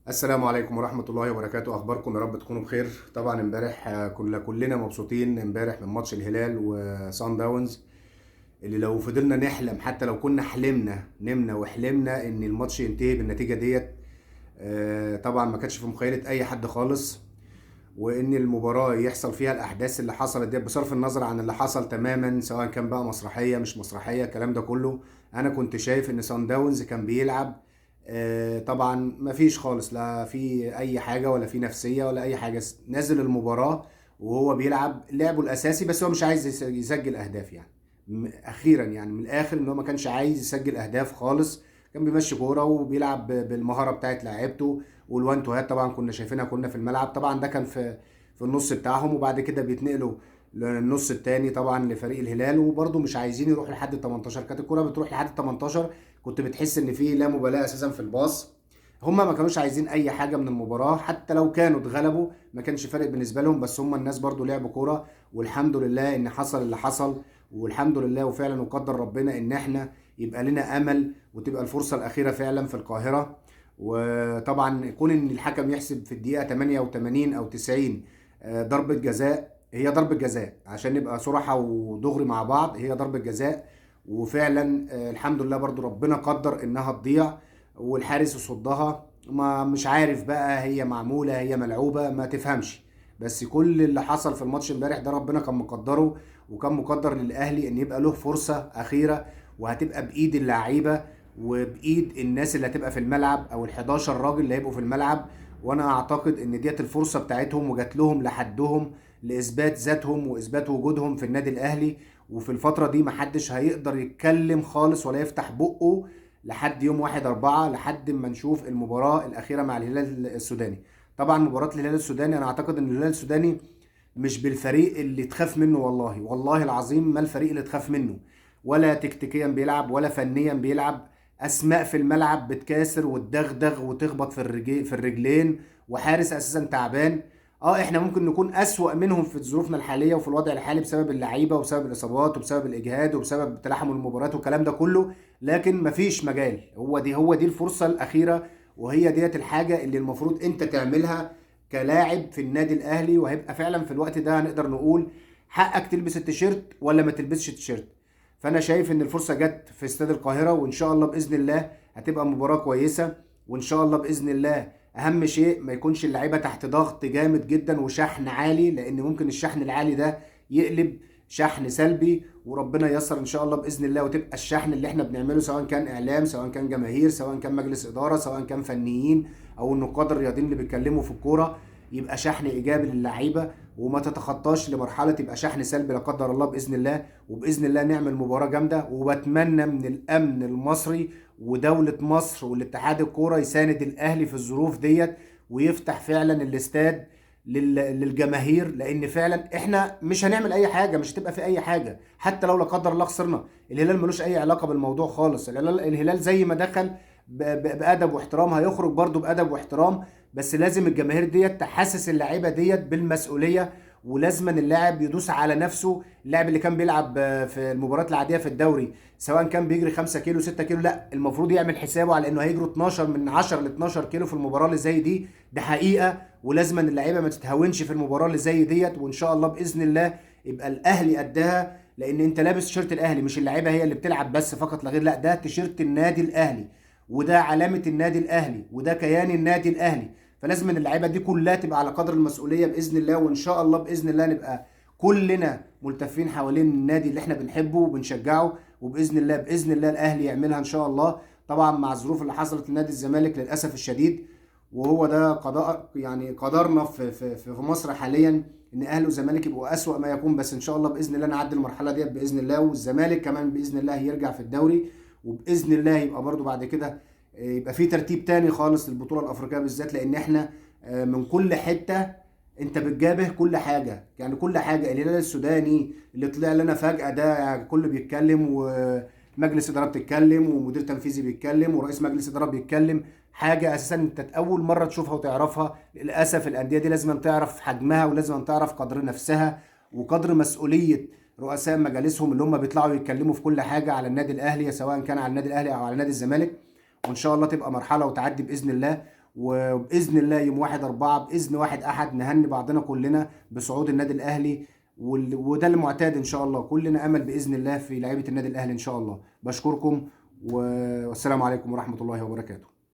السلام عليكم ورحمة الله وبركاته. أخباركم؟ يا رب تكونوا بخير. طبعا امبارح كلنا مبسوطين امبارح من ماتش الهلال وسان داونز، اللي لو فضلنا نحلم، حتى لو كنا حلمنا نمنا وحلمنا ان الماتش ينتهي بالنتيجة ديت. طبعا ما كانتش في مخيلة اي حد خالص، وان المباراة يحصل فيها الاحداث اللي حصلت ديت، بصرف النظر عن اللي حصل تماما، سواء كان بقى مسرحية مش مسرحية الكلام ده كله. انا كنت شايف ان سان داونز كان بيلعب طبعا مفيش خالص، لا في اي حاجة ولا في نفسية ولا اي حاجة. نازل المباراة وهو بيلعب لعبه الاساسي، بس هو مش عايز يسجل اهداف يعني. اخيرا يعني من الاخر ان هو ما كانش عايز يسجل اهداف خالص. كان بيمشي كوره وبيلعب بالمهاره بتاعت لعيبته، والوان تو هات طبعا كنا شايفينها كنا في الملعب. طبعا ده كان في النص بتاعهم، وبعد كده بيتنقلوا للنص التاني طبعا لفريق الهلال، وبرضه مش عايزين يروحوا لحد ال 18. كانت الكوره بتروح لحد ال 18، كنت بتحس ان في لا مبالاه اساسا في الباص. هما ما كانوش عايزين اي حاجه من المباراه، حتى لو كانوا اتغلبوا ما كانش فارق بالنسبه لهم، بس هما الناس برضو لعبوا كوره. والحمد لله ان حصل اللي حصل، والحمد لله وفعلا وقدر ربنا ان احنا يبقى لنا امل وتبقى الفرصه الاخيره فعلا في القاهره. وطبعا كون ان الحكم يحسب في الدقيقه 88 او 90 ضربه جزاء، هي ضربه جزاء عشان نبقى صراحه ودغري مع بعض، هي ضربه جزاء. وفعلا الحمد لله برضو ربنا قدر انها تضيع، والحارس يصدها. ما مش عارف بقى هي معمولة هي ملعوبة ما تفهمش، بس كل اللي حصل في الماتش امبارح ده ربنا كان مقدره، وكان مقدر للأهلي ان يبقى له فرصة أخيرة، وهتبقى بإيد اللعيبة وبإيد الناس اللي هتبقى في الملعب، او ال11 راجل اللي هيبقوا في الملعب. وانا اعتقد ان ديت الفرصة بتاعتهم وجات لهم لحدهم لإثبات ذاتهم وإثبات وجودهم في النادي الأهلي. وفي الفترة دي محدش هيقدر يتكلم خالص ولا يفتح بقه لحد يوم 1/4، لحد ما نشوف المباراة الأخيرة مع الهلال السوداني. طبعا مباراة الهلال السوداني أنا أعتقد إن الهلال السوداني مش بالفريق اللي تخاف منه، والله والله العظيم ما الفريق اللي تخاف منه، ولا تكتيكيا بيلعب ولا فنيا بيلعب. أسماء في الملعب بتكاسر وتدغدغ وتخبط في الرجلين، وحارس أساسا تعبان. اه احنا ممكن نكون اسوأ منهم في ظروفنا الحاليه وفي الوضع الحالي بسبب اللعيبه وبسبب الاصابات وبسبب الاجهاد وبسبب تلاحم المباريات والكلام ده كله، لكن مفيش مجال. هو دي الفرصه الاخيره، وهي ديت الحاجه اللي المفروض انت تعملها كلاعب في النادي الاهلي. وهيبقى فعلا في الوقت ده هنقدر نقول حقك تلبس التيشيرت ولا ما تلبسش التيشيرت. فانا شايف ان الفرصه جت في استاد القاهره، وان شاء الله باذن الله هتبقى مباراه كويسه. وان شاء الله باذن الله اهم شيء ما يكونش اللعيبه تحت ضغط جامد جدا وشحن عالي، لان ممكن الشحن العالي ده يقلب شحن سلبي. وربنا ييسر ان شاء الله باذن الله، وتبقى الشحن اللي احنا بنعمله سواء كان اعلام سواء كان جماهير سواء كان مجلس اداره سواء كان فنيين او النقاد الرياضيين اللي بيتكلموا في الكوره، يبقى شحن ايجابي للعيبه، وما تتخطاش لمرحله يبقى شحن سلبي لا قدر الله باذن الله. وباذن الله نعمل مباراه جامده، وبتمنى من الامن المصري ودولة مصر والاتحاد الكورة يساند الأهلي في الظروف ديت، ويفتح فعلا الاستاد للجماهير، لأن فعلا احنا مش هنعمل أي حاجة، مش هتبقى في أي حاجة حتى لو لا قدر الله خسرنا. الهلال ملوش أي علاقة بالموضوع خالص. الهلال زي ما دخل بأدب واحترام هيخرج برضو بأدب واحترام، بس لازم الجماهير ديت تحسس اللعيبة ديت بالمسؤولية، ولازما اللاعب يدوس على نفسه. اللاعب اللي كان بيلعب في المباريات العاديه في الدوري، سواء كان بيجري 5 كيلو 6 كيلو، لا المفروض يعمل حسابه على انه هيجروا 12 من 10 ل 12 كيلو في المباراه اللي زي دي. ده حقيقه، ولازما اللعيبه ما تتهاونش في المباراه اللي زي ديت. وان شاء الله باذن الله يبقى الاهلي قدها، لان انت لابس تيشيرت الاهلي، مش اللعيبه هي اللي بتلعب بس فقط لا غير، لا ده تيشيرت النادي الاهلي، وده علامه النادي الاهلي، وده كيان النادي الاهلي. فلازم ان اللعيبه دي كلها تبقى على قدر المسؤوليه باذن الله. وان شاء الله باذن الله نبقى كلنا ملتفين حوالين النادي اللي احنا بنحبه وبنشجعه، وباذن الله باذن الله الاهلي يعملها ان شاء الله. طبعا مع الظروف اللي حصلت لنادي الزمالك للاسف الشديد، وهو ده قضاء يعني قدرنا في مصر حاليا، ان اهلي والزمالك يبقوا اسوأ ما يكون. بس ان شاء الله باذن الله نعدي المرحله ديت باذن الله، والزمالك كمان باذن الله يرجع في الدوري، وباذن الله يبقى برضو بعد كده يبقى في ترتيب تاني خالص للبطوله الافريقيه بالذات، لان احنا من كل حته انت بتجابه كل حاجه، يعني كل حاجه. الهلال السوداني اللي طلع لنا فجاه ده يعني كله بيتكلم، ومجلس اداره بتتكلم ومدير تنفيذي بيتكلم ورئيس مجلس اداره بيتكلم، حاجه اساسا انت اول مره تشوفها وتعرفها. للاسف الانديه دي لازم تعرف حجمها ولازم تعرف قدر نفسها وقدر مسؤوليه رؤساء مجالسهم اللي هم بيطلعوا يتكلموا في كل حاجه على النادي الاهلي، سواء كان على النادي الاهلي او على نادي الزمالك. وان شاء الله تبقى مرحله وتعدي باذن الله. وباذن الله يوم 1/4 باذن 1 أحد نهني بعضنا كلنا بصعود النادي الاهلي، وده المعتاد ان شاء الله. كلنا امل باذن الله في لعيبه النادي الاهلي ان شاء الله. بشكركم والسلام عليكم ورحمه الله وبركاته.